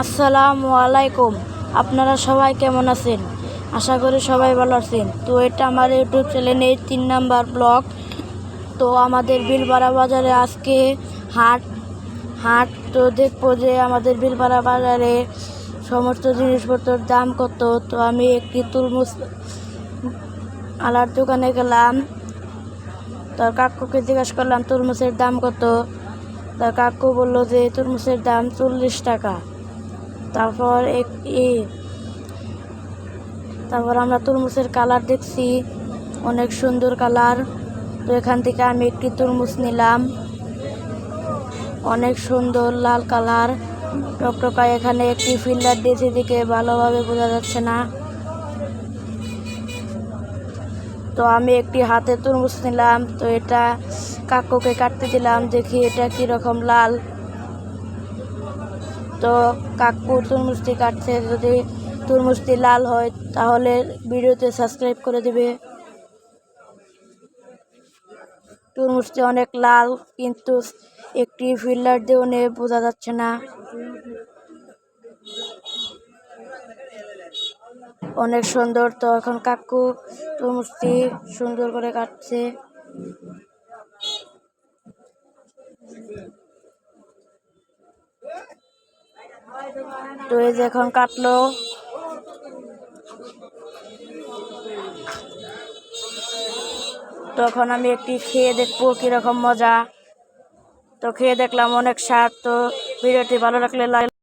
আসসালামু আলাইকুম। আপনারা সবাই কেমন আছেন? আশা করি সবাই ভালো আছেন। তো এটা আমার ইউটিউব চ্যানেলের 3 নাম্বার ব্লগ। তো আমাদের বিলপাড়া বাজারে আজকে হাট হাট তো দেখবো যে আমাদের বিলপাড়া বাজারে সমস্ত জিনিসপত্রের দাম কত। তো আমি একটি তরমুজ আলার দোকানে গেলাম। তার কাকুকে জিজ্ঞাসা করলাম তরমুজের দাম কত। তার কাকু বললো যে তরমুজের দাম 40 টাকা। তারপর আমরা তরমুজের কালার দেখছি, অনেক সুন্দর কালার। তো এখান থেকে আমি একটি তরমুজ নিলাম, অনেক সুন্দর লাল কালার টকটকা। এখানে একটি ফিল্টার দিয়েছে, দিকে ভালোভাবে বোঝা যাচ্ছে না। তো আমি একটি হাতে তরমুজ নিলাম। তো এটা কাকুকে কাটতে দিলাম, দেখি এটা কীরকম লাল। তো কাকু তরমুজটি কাটছে, যদি তরমুজটি লাল হয় তাহলে ভিডিওতে সাবস্ক্রাইব করে দেবে। তরমুজটি অনেক লাল, কিন্তু একটি ফিল্টার দিয়ে বোঝা যাচ্ছে না। অনেক সুন্দর। তো এখন কাকু তরমুজটি সুন্দর করে কাটছে। তো এই যে এখন কাটলো। তখন আমি একটি খেয়ে দেখবো কিরকম মজা। তো খেয়ে দেখলাম অনেক স্বাদ। তো ভিডিওটি ভালো লাগলে